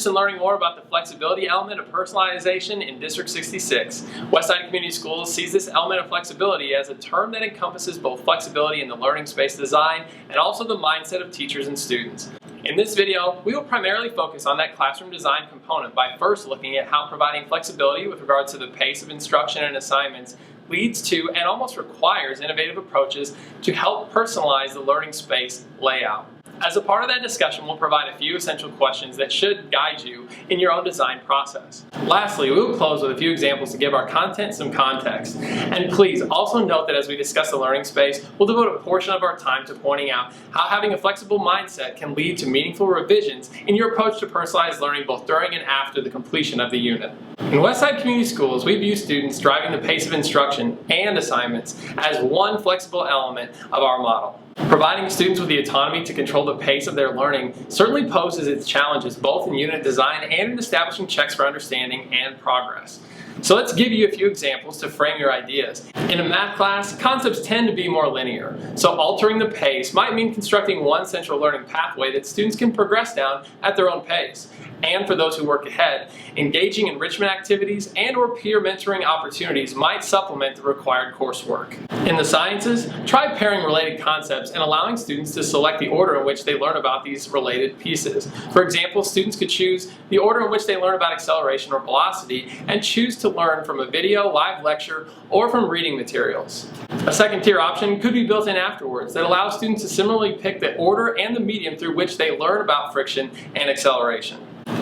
interested in learning more about the flexibility element of personalization in District 66, Westside Community Schools sees this element of flexibility as a term that encompasses both flexibility in the learning space design and also the mindset of teachers and students. In this video, we will primarily focus on that classroom design component by first looking at how providing flexibility with regards to the pace of instruction and assignments leads to and almost requires innovative approaches to help personalize the learning space layout. As a part of that discussion, we'll provide a few essential questions that should guide you in your own design process. Lastly, we will close with a few examples to give our content some context. And please also note that as we discuss the learning space, we'll devote a portion of our time to pointing out how having a flexible mindset can lead to meaningful revisions in your approach to personalized learning both during and after the completion of the unit. In Westside Community Schools, we view students driving the pace of instruction and assignments as one flexible element of our model. Providing students with the autonomy to control the pace of their learning certainly poses its challenges both in unit design and in establishing checks for understanding and progress. So let's give you a few examples to frame your ideas. In a math class, concepts tend to be more linear, so altering the pace might mean constructing one central learning pathway that students can progress down at their own pace. And for those who work ahead, engaging enrichment activities and/or peer mentoring opportunities might supplement the required coursework. In the sciences, try pairing related concepts and allowing students to select the order in which they learn about these related pieces. For example, students could choose the order in which they learn about acceleration or velocity and choose to learn from a video, live lecture, or from reading materials. A second tier option could be built in afterwards that allows students to similarly pick the order and the medium through which they learn about friction and acceleration.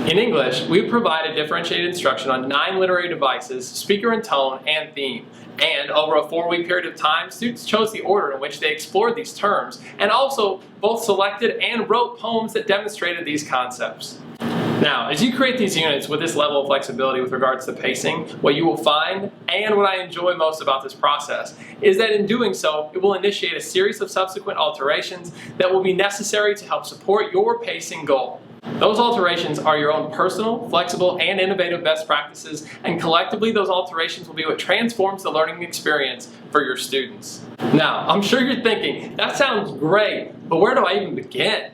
In English, we provided differentiated instruction on 9 literary devices, speaker and tone, and theme. And over a 4-week period of time, students chose the order in which they explored these terms, and also both selected and wrote poems that demonstrated these concepts. Now, as you create these units with this level of flexibility with regards to pacing, what you will find, and what I enjoy most about this process, is that in doing so, it will initiate a series of subsequent alterations that will be necessary to help support your pacing goal. Those alterations are your own personal, flexible, and innovative best practices, and collectively those alterations will be what transforms the learning experience for your students. Now, I'm sure you're thinking, that sounds great, but where do I even begin?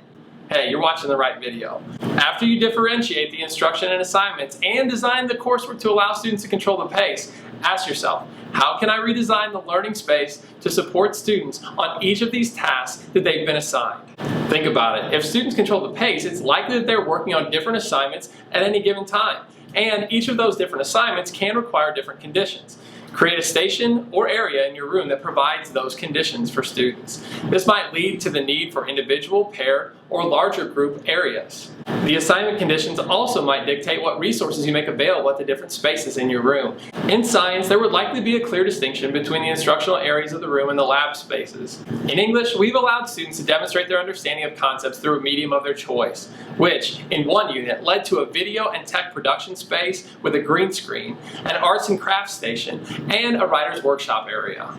Hey, you're watching the right video. After you differentiate the instruction and assignments and design the coursework to allow students to control the pace, ask yourself, how can I redesign the learning space to support students on each of these tasks that they've been assigned? Think about it. If students control the pace, it's likely that they're working on different assignments at any given time. And each of those different assignments can require different conditions. Create a station or area in your room that provides those conditions for students. This might lead to the need for individual, paired, or larger group areas. The assignment conditions also might dictate what resources you make available at the different spaces in your room. In science, there would likely be a clear distinction between the instructional areas of the room and the lab spaces. In English, we've allowed students to demonstrate their understanding of concepts through a medium of their choice, which, in one unit, led to a video and tech production space with a green screen, an arts and crafts station, and a writer's workshop area.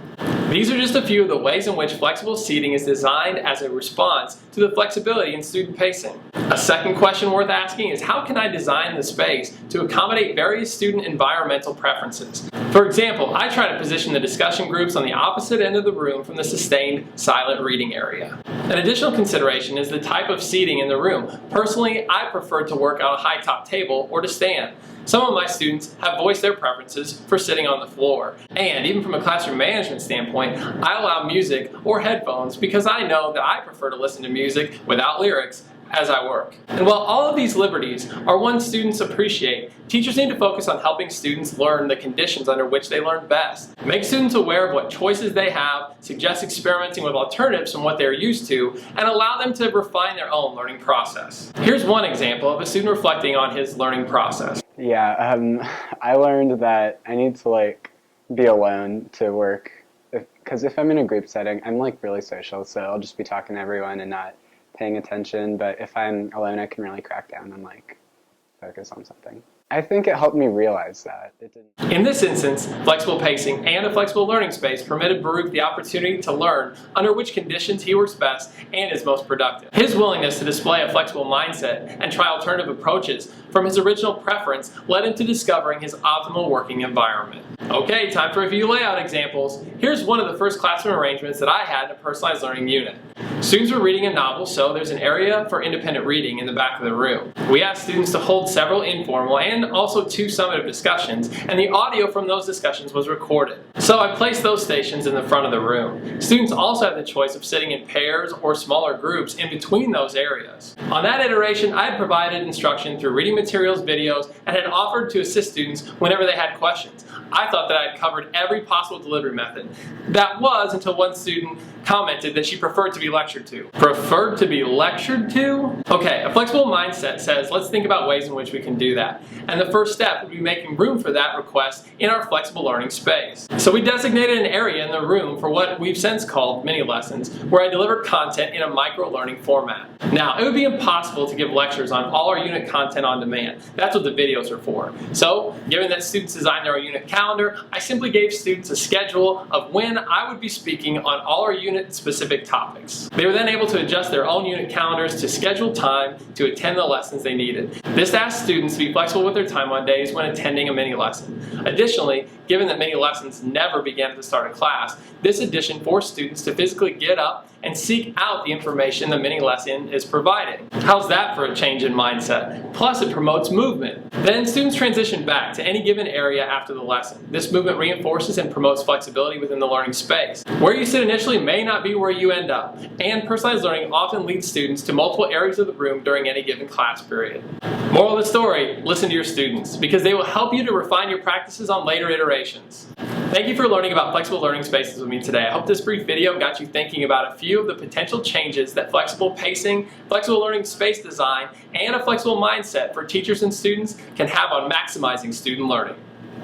These are just a few of the ways in which flexible seating is designed as a response to the flexibility in student pacing. A second question worth asking is, how can I design the space to accommodate various student environmental preferences? For example, I try to position the discussion groups on the opposite end of the room from the sustained silent reading area. An additional consideration is the type of seating in the room. Personally, I prefer to work on a high-top table or to stand. Some of my students have voiced their preferences for sitting on the floor. And even from a classroom management standpoint, I allow music or headphones because I know that I prefer to listen to music without lyrics as I work. And while all of these liberties are ones students appreciate, teachers need to focus on helping students learn the conditions under which they learn best. Make students aware of what choices they have, suggest experimenting with alternatives from what they're used to, and allow them to refine their own learning process. Here's one example of a student reflecting on his learning process. Yeah, I learned that I need to be alone to work, because if I'm in a group setting, I'm really social, so I'll just be talking to everyone and not paying attention. But if I'm alone, I can really crack down and focus on something. I think it helped me realize that. In this instance, flexible pacing and a flexible learning space permitted Baruch the opportunity to learn under which conditions he works best and is most productive. His willingness to display a flexible mindset and try alternative approaches from his original preference led him to discovering his optimal working environment. Okay, time for a few layout examples. Here's one of the first classroom arrangements that I had in a personalized learning unit. Students were reading a novel, so there's an area for independent reading in the back of the room. We asked students to hold several informal and also 2 summative discussions, and the audio from those discussions was recorded. So I placed those stations in the front of the room. Students also had the choice of sitting in pairs or smaller groups in between those areas. On that iteration, I had provided instruction through reading materials, videos, and had offered to assist students whenever they had questions. I thought that I had covered every possible delivery method. That was until one student commented that she preferred to be lectured to. Preferred to be lectured to? Okay, a flexible mindset says let's think about ways in which we can do that. And the first step would be making room for that request in our flexible learning space. So we designated an area in the room for what we've since called mini lessons, where I deliver content in a micro-learning format. Now, it would be impossible to give lectures on all our unit content on demand. That's what the videos are for. So, given that students design their own unit calendar, I simply gave students a schedule of when I would be speaking on all our unit-specific topics. They were then able to adjust their own unit calendars to schedule time to attend the lessons they needed. This asked students to be flexible with their time on days when attending a mini lesson. Additionally, given that mini lessons never began at the start of class, this addition forced students to physically get up and seek out the information the mini lesson is providing. How's that for a change in mindset? Plus, it promotes movement. Then students transition back to any given area after the lesson. This movement reinforces and promotes flexibility within the learning space. Where you sit initially may not be where you end up, and personalized learning often leads students to multiple areas of the room during any given class period. Moral of the story, listen to your students, because they will help you to refine your practices on later iterations. Thank you for learning about flexible learning spaces with me today. I hope this brief video got you thinking about a few of the potential changes that flexible pacing, flexible learning space design, and a flexible mindset for teachers and students can have on maximizing student learning.